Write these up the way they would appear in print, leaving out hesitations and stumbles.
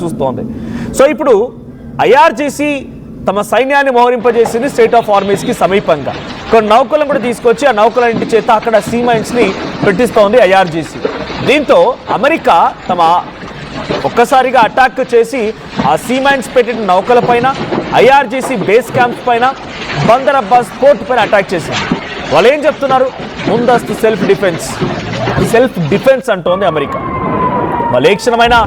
చూస్తోంది. సో ఇప్పుడు ఐఆర్జీసీ తమ సైన్యాన్ని మోహరింపజేసింది స్టేట్ ఆఫ్ ఆర్మీస్కి సమీపంగా. కొన్ని నౌకలను కూడా తీసుకొచ్చి ఆ నౌకలన్నింటి చేత అక్కడ సీ మైన్స్ని పెట్టిస్తోంది ఐఆర్జీసీ. దీంతో అమెరికా తమ ఒక్కసారిగా అటాక్ చేసి ఆ సీ మైన్స్ పెట్టిన నౌకలపైన, ఐఆర్జీసీ బేస్ క్యాంప్స్ పైన, బందర్ అబ్బాస్ పోర్ట్ పైన అటాక్ చేసింది. వాళ్ళు ఏం చెప్తున్నారు? ముందస్తు సెల్ఫ్ డిఫెన్స్ అంటోంది అమెరికా. వాళ్ళు ఏ క్షణమైనా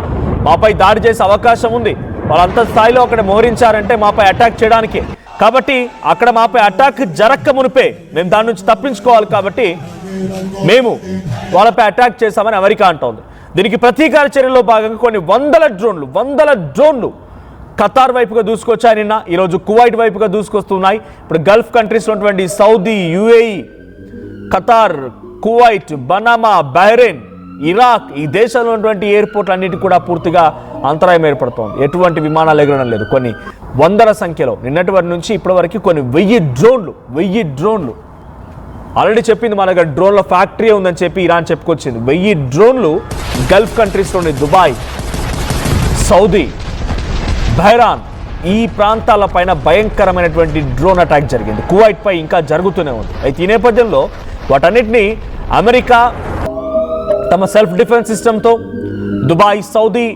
మాపై దాడి చేసే అవకాశం ఉంది, వాళ్ళంత స్థాయిలో అక్కడ మోహరించారంటే మాపై అటాక్ చేయడానికి. కాబట్టి అక్కడ మాపై అటాక్ జరక్క మునిపే మేము దాని నుంచి తప్పించుకోవాలి, కాబట్టి మేము వాళ్ళపై అటాక్ చేశామని అమెరికా అంటోంది. దీనికి ప్రతీకార చర్యలో భాగంగా కొన్ని వందల డ్రోన్లు ఖతార్ వైపుగా దూసుకొచ్చాయి. నిన్న ఈరోజు కువైట్ వైపుగా దూసుకొస్తున్నాయి. ఇప్పుడు గల్ఫ్ కంట్రీస్ ఉన్నటువంటి సౌదీ, యుఏఈ, ఖతార్, కువైట్, బనామా, బహ్రెయిన్, ఇరాక్ ఈ దేశాల్లో ఉన్నటువంటి ఎయిర్పోర్ట్లు అన్నిటి కూడా పూర్తిగా అంతరాయం ఏర్పడుతోంది. ఎటువంటి విమానాలు ఎగరడం లేదు. కొన్ని వందల సంఖ్యలో నిన్నటి వారి నుంచి ఇప్పటి వరకు కొన్ని 1000 డ్రోన్లు ఆల్రెడీ చెప్పింది. మన దగ్గర డ్రోన్ల ఫ్యాక్టరీ ఉందని చెప్పి ఇరాన్ చెప్పుకొచ్చింది. 1000 డ్రోన్లు గల్ఫ్ కంట్రీస్లోని దుబాయ్, సౌదీ, బహ్రాన్ ఈ ప్రాంతాల పైన భయంకరమైనటువంటి డ్రోన్ అటాక్ జరిగింది. కువైట్ పై ఇంకా జరుగుతూనే ఉంది. అయితే ఈ నేపథ్యంలో వాటన్నిటినీ అమెరికా తమ సెల్ఫ్ డిఫెన్స్ సిస్టంతో, దుబాయ్, సౌదీ,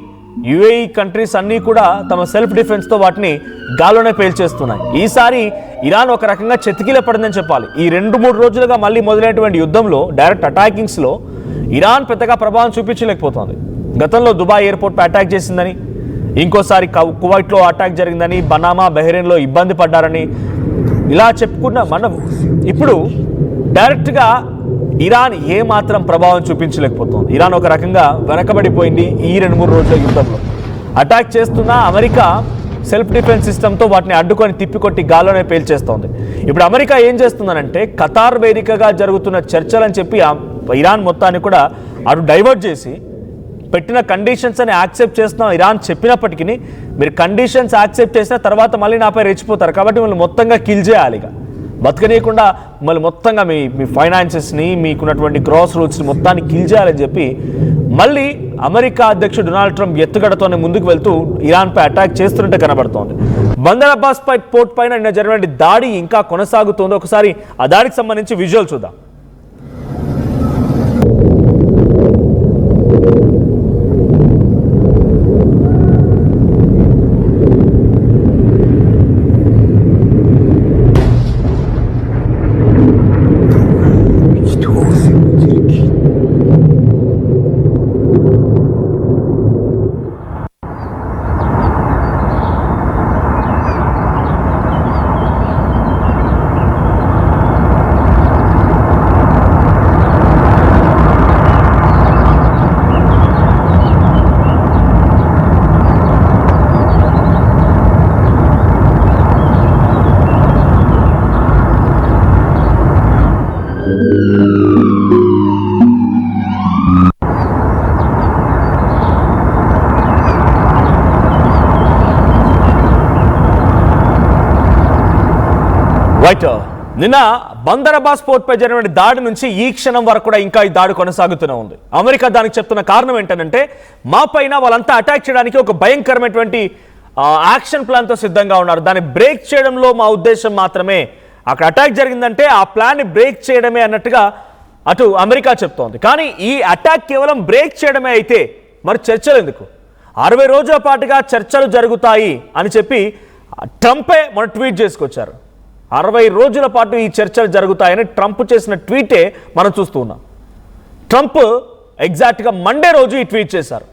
యుఏఈ కంట్రీస్ అన్నీ కూడా తమ సెల్ఫ్ డిఫెన్స్తో వాటిని గాల్లోనే పేల్చేస్తున్నాయి. ఈసారి ఇరాన్ ఒక రకంగా చెతికిల పడిందని చెప్పాలి. ఈ 2-3 రోజులుగా మళ్ళీ మొదలైనటువంటి యుద్ధంలో, డైరెక్ట్ అటాకింగ్స్లో ఇరాన్ పెద్దగా ప్రభావం చూపించలేకపోతుంది. గతంలో దుబాయ్ ఎయిర్పోర్ట్పై అటాక్ చేసిందని, ఇంకోసారి కువైట్లో అటాక్ జరిగిందని, బనామా, బహ్రెయిన్లో ఇబ్బంది పడ్డారని ఇలా చెప్పుకున్న మనం ఇప్పుడు డైరెక్ట్గా ఇరాన్ ఏమాత్రం ప్రభావం చూపించలేకపోతుంది. ఇరాన్ ఒక రకంగా వెనకబడిపోయింది. ఈ 2-3 రోజుల యుద్ధంలో అటాక్ చేస్తున్న అమెరికా సెల్ఫ్ డిఫెన్స్ సిస్టంతో వాటిని అడ్డుకొని తిప్పికొట్టి గాల్లోనే పేల్చేస్తోంది. ఇప్పుడు అమెరికా ఏం చేస్తుందనంటే ఖతార్ వేదికగా జరుగుతున్న చర్చలని చెప్పి ఇరాన్ మొత్తాన్ని కూడా అటు డైవర్ట్ చేసి పెట్టిన కండిషన్స్ అని యాక్సెప్ట్ చేస్తున్నాం ఇరాన్ చెప్పినప్పటికీ, మీరు కండిషన్స్ యాక్సెప్ట్ చేసిన తర్వాత మళ్ళీ నాపై రెచ్చిపోతారు, కాబట్టి మిమ్మల్ని మొత్తంగా కిల్ చేయాలి, ఇక బతకనీయకుండా మళ్ళీ మొత్తంగా మీ ఫైనాన్సెస్ని, మీకున్నటువంటి గ్రాస్ రూట్స్ని మొత్తాన్ని కిల్ చేయాలని చెప్పి మళ్ళీ అమెరికా అధ్యక్షుడు డొనాల్డ్ ట్రంప్ ఎత్తుగడతోనే ముందుకు వెళ్తూ ఇరాన్పై అటాక్ చేస్తున్నట్టు కనబడుతోంది. బందర్ అబ్బాస్ పోర్ట్ పైన నిన్న జరిగిన దాడి ఇంకా కొనసాగుతోంది. ఒకసారి ఆ దాడికి సంబంధించి విజువల్ చూద్దాం. నిన్న బందర్ అబ్బాస్ పోర్ట్పై జరిగిన దాడి నుంచి ఈ క్షణం వరకు కూడా ఇంకా ఈ దాడి కొనసాగుతూనే ఉంది. అమెరికా దానికి చెప్తున్న కారణం ఏంటంటే, మా పైన వాళ్ళంతా అటాక్ చేయడానికి ఒక భయంకరమైనటువంటి యాక్షన్ ప్లాన్తో సిద్ధంగా ఉన్నారు, దాన్ని బ్రేక్ చేయడంలో మా ఉద్దేశం మాత్రమే, అక్కడ అటాక్ జరిగిందంటే ఆ ప్లాన్ని బ్రేక్ చేయడమే అన్నట్టుగా అటు అమెరికా చెప్తోంది. కానీ ఈ అటాక్ కేవలం బ్రేక్ చేయడమే అయితే మరి చర్చలు ఎందుకు? 60 రోజుల పాటుగా చర్చలు జరుగుతాయి అని చెప్పి ట్రంపే మన ట్వీట్ చేసుకొచ్చారు. 60 రోజుల పాటు ఈ చర్చలు జరుగుతాయని ట్రంప్ చేసిన ట్వీటే మనం చూస్తూ ఉన్నాం. ట్రంప్ ఎగ్జాక్ట్గా మండే రోజు ఈ ట్వీట్ చేశారు.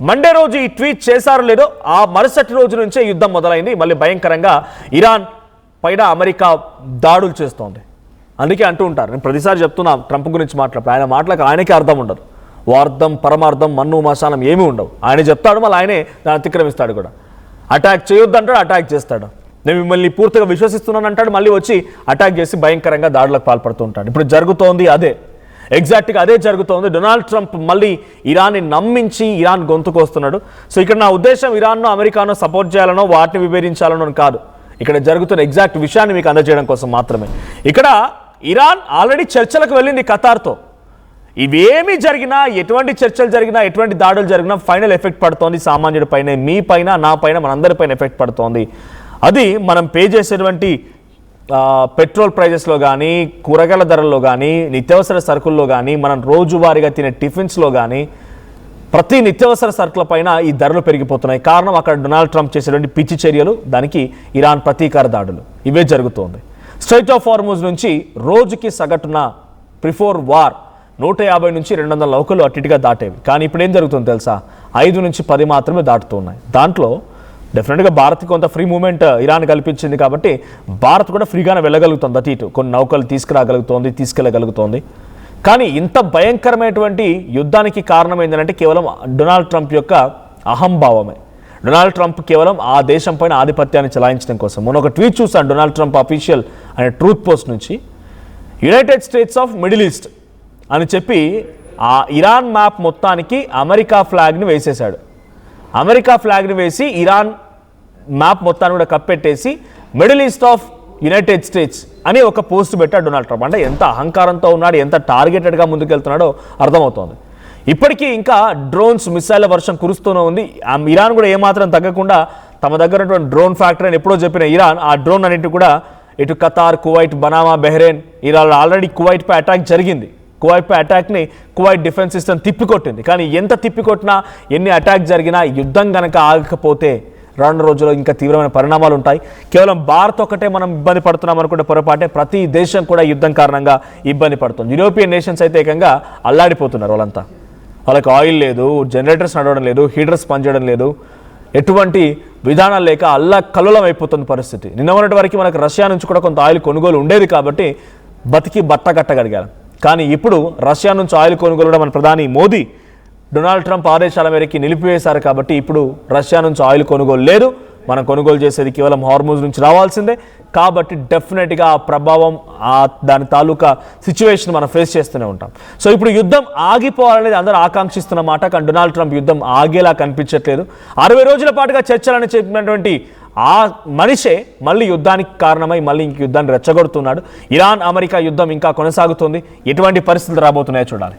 మండే రోజు ఈ ట్వీట్ చేశారో లేదో ఆ మరుసటి రోజు నుంచే యుద్ధం మొదలైంది. మళ్ళీ భయంకరంగా ఇరాన్ పైన అమెరికా దాడులు చేస్తోంది. అందుకే అంటూ ఉంటారు, నేను ప్రతిసారి చెప్తున్నా ట్రంప్ గురించి మాట్లాడు, ఆయన మాటలకు ఆయనకే అర్థం ఉండదు. వార్థం, పరమార్థం, మన్ను మశానం ఏమీ ఉండవు. ఆయన చెప్తాడు, మళ్ళీ ఆయనే దాన్ని అతిక్రమిస్తాడు కూడా. అటాక్ చేయొద్దు అంటాడు, అటాక్ చేస్తాడు. నేను మిమ్మల్ని పూర్తిగా విశ్వసిస్తున్నాను అంటాడు, మళ్ళీ వచ్చి అటాక్ చేసి భయంకరంగా దాడులకు పాల్పడుతూ ఉంటాడు. ఇప్పుడు జరుగుతోంది అదే, ఎగ్జాక్ట్గా అదే జరుగుతోంది. డొనాల్డ్ ట్రంప్ మళ్ళీ ఇరాన్ని నమ్మించి ఇరాన్ గొంతుకు వస్తున్నాడు. సో ఇక్కడ నా ఉద్దేశం ఇరాన్ను అమెరికాను సపోర్ట్ చేయాలనో వాటిని విభేదించాలనో కాదు, ఇక్కడ జరుగుతున్న ఎగ్జాక్ట్ విషయాన్ని మీకు అందజేయడం కోసం మాత్రమే. ఇక్కడ ఇరాన్ ఆల్రెడీ చర్చలకు వెళ్ళింది ఖతార్తో. ఇవేమి జరిగినా, ఎటువంటి చర్చలు జరిగినా, ఎటువంటి దాడులు జరిగినా ఫైనల్ ఎఫెక్ట్ పడుతోంది సామాన్యుడి పైన, మీ పైన, నా పైన, మనందరిపైన ఎఫెక్ట్ పడుతోంది. అది మనం పే చేసేటువంటి పెట్రోల్ ప్రైజెస్లో కానీ, కూరగాయల ధరల్లో కానీ, నిత్యావసర సరుకుల్లో కానీ, మనం రోజువారీగా తినే టిఫిన్స్లో కానీ, ప్రతి నిత్యావసర సరుకుల పైన ఈ ధరలు పెరిగిపోతున్నాయి. కారణం అక్కడ డొనాల్డ్ ట్రంప్ చేసేటువంటి పిచ్చి చర్యలు, దానికి ఇరాన్ ప్రతీకార దాడులు, ఇవే జరుగుతోంది. స్ట్రైట్ ఆఫ్ హార్మూజ్ నుంచి రోజుకి సగటున బిఫోర్ వార్ 150 నుంచి 200 నౌకలు అట్టిగా దాటేవి. కానీ ఇప్పుడు ఏం జరుగుతుందో తెలుసా, 5 నుంచి 10 మాత్రమే దాటుతూ ఉన్నాయి. దాంట్లో డెఫినెట్గా భారత్కి కొంత ఫ్రీ మూవ్మెంట్ ఇరాన్ కల్పించింది కాబట్టి భారత్ కూడా ఫ్రీగానే వెళ్ళగలుగుతుంది, అటు ఇటు కొన్ని నౌకలు తీసుకెళ్ళగలుగుతోంది. కానీ ఇంత భయంకరమైనటువంటి యుద్ధానికి కారణం ఏంటంటే కేవలం డొనాల్డ్ ట్రంప్ యొక్క అహంభావమే. డొనాల్డ్ ట్రంప్ కేవలం ఆ దేశం పైన ఆధిపత్యాన్ని చెలాయించడం కోసం. మొన్న ఒక ట్వీట్ చూసాను డొనాల్డ్ ట్రంప్ అఫీషియల్ అనే ట్రూత్ పోస్ట్ నుంచి, United States of Middle East అని చెప్పి ఆ ఇరాన్ మ్యాప్ మొత్తానికి అమెరికా ఫ్లాగ్ని వేసేశాడు. అమెరికా ఫ్లాగ్ని వేసి ఇరాన్ మ్యాప్ మొత్తాన్ని కూడా కప్పెట్టేసి Middle East of United States అని ఒక పోస్ట్ పెట్టాడు డొనాల్డ్ ట్రంప్. అంటే ఎంత అహంకారంతో ఉన్నాడు, ఎంత టార్గెటెడ్గా ముందుకెళ్తున్నాడో అర్థమవుతోంది. ఇప్పటికీ ఇంకా డ్రోన్స్, మిసైళ్ల వర్షం కురుస్తూనే ఉంది. ఇరాన్ కూడా ఏమాత్రం తగ్గకుండా తమ దగ్గర ఉన్నటువంటి డ్రోన్ ఫ్యాక్టరీ అని ఎప్పుడో చెప్పిన ఇరాన్ ఆ డ్రోన్ అన్నింటి కూడా ఇటు ఖతార్, కువైట్, బనామా, బహ్రెయిన్, ఇరాన్ ఆల్రెడీ కువైట్పై అటాక్ జరిగింది. కువైట్పై అటాక్ని కువైట్ డిఫెన్స్ సిస్టమ్ తిప్పికొట్టింది. కానీ ఎంత తిప్పికొట్టినా, ఎన్ని అటాక్ జరిగినా, యుద్ధం కనుక ఆగకపోతే రానున్న రోజుల్లో ఇంకా తీవ్రమైన పరిణామాలు ఉంటాయి. కేవలం భారత్ ఒకటే మనం ఇబ్బంది పడుతున్నాం అనుకుంటే పొరపాటే, ప్రతి దేశం కూడా యుద్ధం కారణంగా ఇబ్బంది పడుతుంది. యూరోపియన్ నేషన్స్ అయితే ఏకంగా అల్లాడిపోతున్నారు. వాళ్ళకి ఆయిల్ లేదు, జనరేటర్స్ నడవడం లేదు, హీటర్స్ పనిచేయడం లేదు, ఎటువంటి విధానాలు లేక కల్లోలం అయిపోతుంది పరిస్థితి. నిన్న మొన్నటి వరకు మనకు రష్యా నుంచి కూడా కొంత ఆయిల్ కొనుగోలు ఉండేది కాబట్టి బతికి బట్ట కట్టగలిగారు. కానీ ఇప్పుడు రష్యా నుంచి ఆయిల్ కొనుగోలు కూడా మన ప్రధాని మోదీ డొనాల్డ్ ట్రంప్ ఆదేశాల మేరకు నిలిపివేశారు. కాబట్టి ఇప్పుడు రష్యా నుంచి ఆయిల్ కొనుగోలు లేదు, మనం కొనుగోలు చేసేది కేవలం హార్మూజ్ నుంచి రావాల్సిందే. కాబట్టి డెఫినెట్గా ఆ ప్రభావం, దాని తాలూకా సిచ్యువేషన్ మనం ఫేస్ చేస్తూనే ఉంటాం. సో ఇప్పుడు యుద్ధం ఆగిపోవాలనేది అందరూ ఆకాంక్షిస్తున్న మాట. కానీ డొనాల్డ్ ట్రంప్ యుద్ధం ఆగేలా కనిపించట్లేదు. 60 రోజుల పాటుగా చర్చలని చెప్పినటువంటి ఆ మనిషే మళ్ళీ యుద్ధానికి కారణమై మళ్ళీ ఇంక యుద్ధాన్ని రెచ్చగొడుతున్నాడు. ఇరాన్ అమెరికా యుద్ధం ఇంకా కొనసాగుతుంది. ఎటువంటి పరిస్థితులు రాబోతున్నాయో చూడాలి.